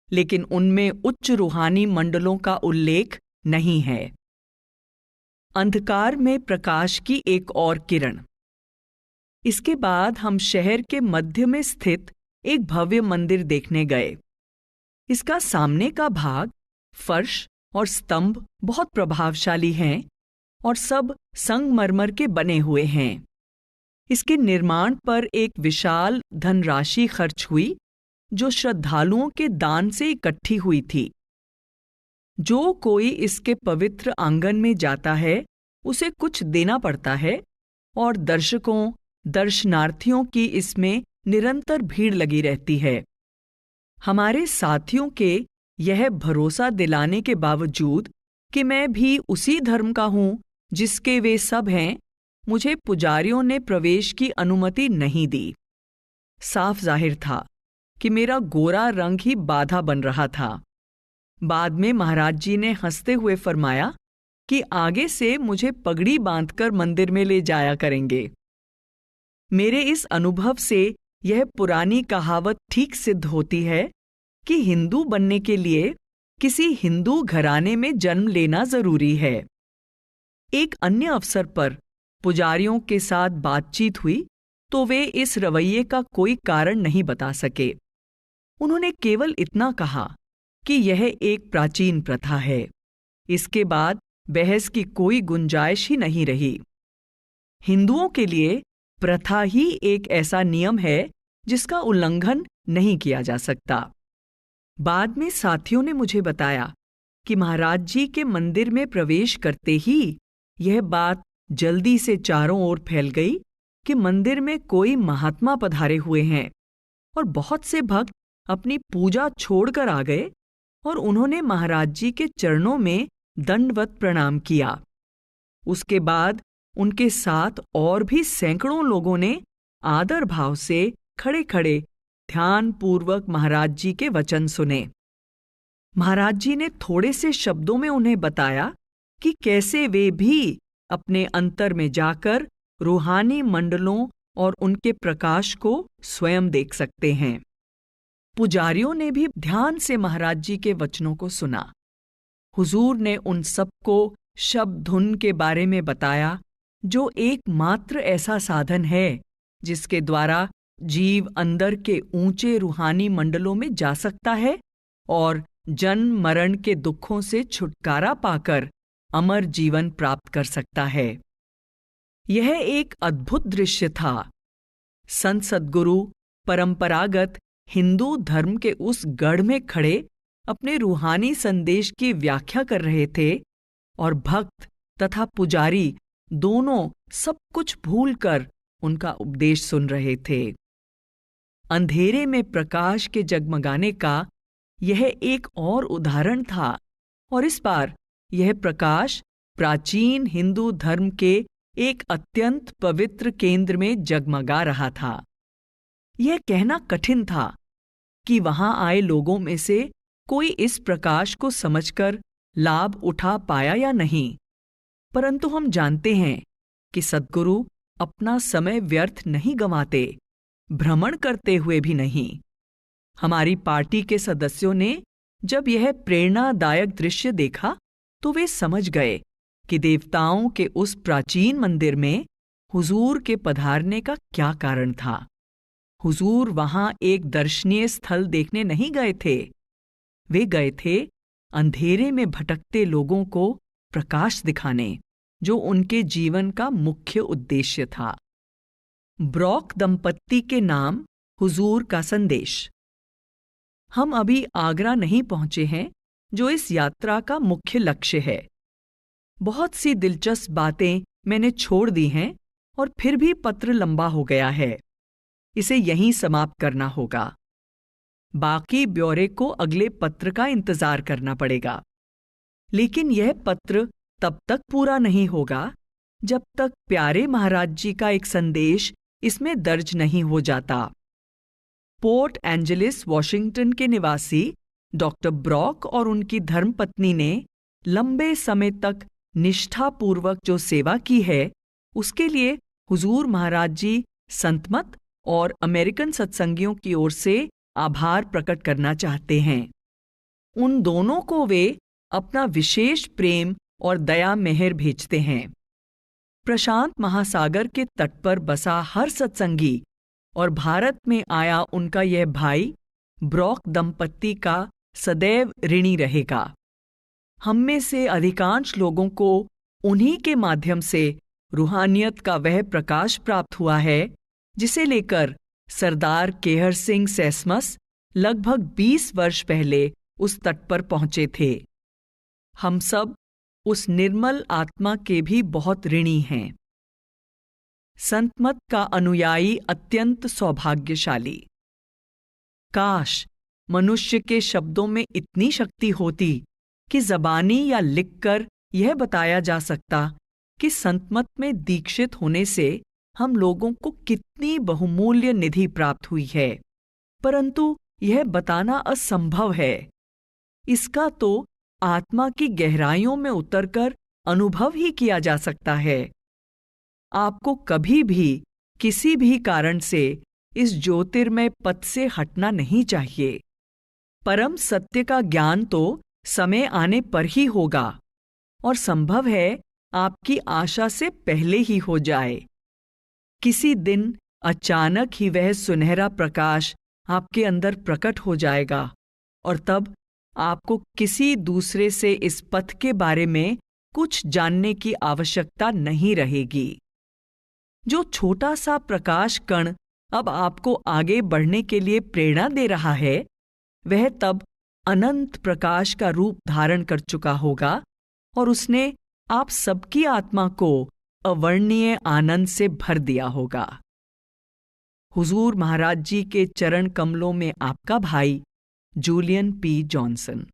लेकिन उनमें उच्च रूहानी मंडलों का उल्लेख नहीं है। अंधकार में प्रकाश की एक और किरण। इसके बाद हम शहर के मध्य में स्थित एक भव्य मंदिर देखने गए। इसका सामने का भाग, फर्श और स्तंभ बहुत प्रभावशाली हैं और सब संगमरमर के बने हुए हैं। इसके निर्माण पर एक विशाल धनराशि खर्च हुई, जो श्रद्धालुओं के दान से इकट्ठी हुई थी। जो कोई इसके पवित्र आंगन में जाता है, उसे कुछ देना पड़ता है और दर्शकों, दर्शनार्थियों की इसमें निरंतर भीड़ लगी रहती है। हमारे साथियों के यह भरोसा दिलाने के बावजूद कि मैं भी उसी धर्म का हूं जिसके वे सब हैं, मुझे पुजारियों ने प्रवेश की अनुमति नहीं दी। साफ जाहिर था कि मेरा गोरा रंग ही बाधा बन रहा था। बाद में महाराज जी ने हंसते हुए फरमाया कि आगे से मुझे पगड़ी बांधकर मंदिर में ले जाया करेंगे। मेरे इस अनुभव से यह पुरानी कहावत ठीक सिद्ध होती है कि हिंदू बनने के लिए किसी हिंदू घराने में जन्म लेना जरूरी है। एक अन्य अवसर पर पुजारियों के साथ बातचीत हुई तो वे इस रवैये का कोई कारण नहीं बता सके। उन्होंने केवल इतना कहा कि यह एक प्राचीन प्रथा है। इसके बाद बहस की कोई गुंजाइश ही नहीं रही। हिंदुओं के लिए प्रथा ही एक ऐसा नियम है जिसका उल्लंघन नहीं किया जा सकता। बाद में साथियों ने मुझे बताया कि महाराज जी के मंदिर में प्रवेश करते ही यह बात जल्दी से चारों ओर फैल गई कि मंदिर में कोई महात्मा पधारे हुए हैं और बहुत से भक्त अपनी पूजा छोड़कर आ गए और उन्होंने महाराज जी के चरणों में दंडवत प्रणाम किया। उसके बाद उनके साथ और भी सैकड़ों लोगों ने आदर भाव से खड़े खड़े ध्यान पूर्वक महाराज जी के वचन सुने। महाराज जी ने थोड़े से शब्दों में उन्हें बताया कि कैसे वे भी अपने अंतर में जाकर रूहानी मंडलों और उनके प्रकाश को स्वयं देख सकते हैं। पुजारियों ने भी ध्यान से महाराज जी के वचनों को सुना। हुजूर ने उन सबको शब्द धुन के बारे में बताया, जो एकमात्र ऐसा साधन है जिसके द्वारा जीव अंदर के ऊंचे रूहानी मंडलों में जा सकता है और जन्म मरण के दुखों से छुटकारा पाकर अमर जीवन प्राप्त कर सकता है। यह एक अद्भुत दृश्य था। संत सद्गुरु परंपरागत हिंदू धर्म के उस गढ़ में खड़े अपने रूहानी संदेश की व्याख्या कर रहे थे और भक्त तथा पुजारी दोनों सब कुछ भूलकर उनका उपदेश सुन रहे थे। अंधेरे में प्रकाश के जगमगाने का यह एक और उदाहरण था और इस बार यह प्रकाश प्राचीन हिंदू धर्म के एक अत्यंत पवित्र केंद्र में जगमगा रहा था। यह कहना कठिन था कि वहां आए लोगों में से कोई इस प्रकाश को समझकर लाभ उठा पाया या नहीं, परंतु हम जानते हैं कि सद्गुरु अपना समय व्यर्थ नहीं गंवाते, भ्रमण करते हुए भी नहीं। हमारी पार्टी के सदस्यों ने जब यह प्रेरणादायक दृश्य देखा तो वे समझ गए कि देवताओं के उस प्राचीन मंदिर में हुजूर के पधारने का क्या कारण था। हुजूर वहां एक दर्शनीय स्थल देखने नहीं गए थे, वे गए थे अंधेरे में भटकते लोगों को प्रकाश दिखाने, जो उनके जीवन का मुख्य उद्देश्य था। ब्रॉक दंपत्ति के नाम हुजूर का संदेश। हम अभी आगरा नहीं पहुंचे हैं, जो इस यात्रा का मुख्य लक्ष्य है। बहुत सी दिलचस्प बातें मैंने छोड़ दी हैं और फिर भी पत्र लंबा हो गया है, इसे यहीं समाप्त करना होगा। बाकी ब्यौरे को अगले पत्र का इंतजार करना पड़ेगा, लेकिन यह पत्र तब तक पूरा नहीं होगा जब तक प्यारे महाराज जी का एक संदेश इसमें दर्ज नहीं हो जाता। पोर्ट एंजलिस वॉशिंगटन के निवासी डॉक्टर ब्रॉक और उनकी धर्मपत्नी ने लंबे समय तक निष्ठापूर्वक जो सेवा की है, उसके लिए हुजूर महाराज जी संतमत और अमेरिकन सत्संगियों की ओर से आभार प्रकट करना चाहते हैं। उन दोनों को वे अपना विशेष प्रेम और दया मेहर भेजते हैं। प्रशांत महासागर के तट पर बसा हर सत्संगी और भारत में आया उनका यह भाई ब्रॉक दंपत्ति का सदैव ऋणी रहेगा। हम में से अधिकांश लोगों को उन्हीं के माध्यम से रूहानियत का वह प्रकाश प्राप्त हुआ है जिसे लेकर सरदार केहर सिंह सेसमस लगभग 20 वर्ष पहले उस तट पर पहुंचे थे। हम सब उस निर्मल आत्मा के भी बहुत ऋणी हैं। संतमत का अनुयायी अत्यंत सौभाग्यशाली। काश मनुष्य के शब्दों में इतनी शक्ति होती कि ज़बानी या लिखकर यह बताया जा सकता कि संतमत में दीक्षित होने से हम लोगों को कितनी बहुमूल्य निधि प्राप्त हुई है, परंतु यह बताना असंभव है। इसका तो आत्मा की गहराइयों में उतरकर अनुभव ही किया जा सकता है। आपको कभी भी किसी भी कारण से इस ज्योतिर्मय पथ से हटना नहीं चाहिए। परम सत्य का ज्ञान तो समय आने पर ही होगा और संभव है आपकी आशा से पहले ही हो जाए। किसी दिन अचानक ही वह सुनहरा प्रकाश आपके अंदर प्रकट हो जाएगा और तब आपको किसी दूसरे से इस पथ के बारे में कुछ जानने की आवश्यकता नहीं रहेगी। जो छोटा सा प्रकाश कण अब आपको आगे बढ़ने के लिए प्रेरणा दे रहा है, वह तब अनंत प्रकाश का रूप धारण कर चुका होगा और उसने आप सबकी आत्मा को अवर्णनीय आनंद से भर दिया होगा। हुजूर महाराज जी के चरण कमलों में आपका भाई जूलियन पी जॉनसन।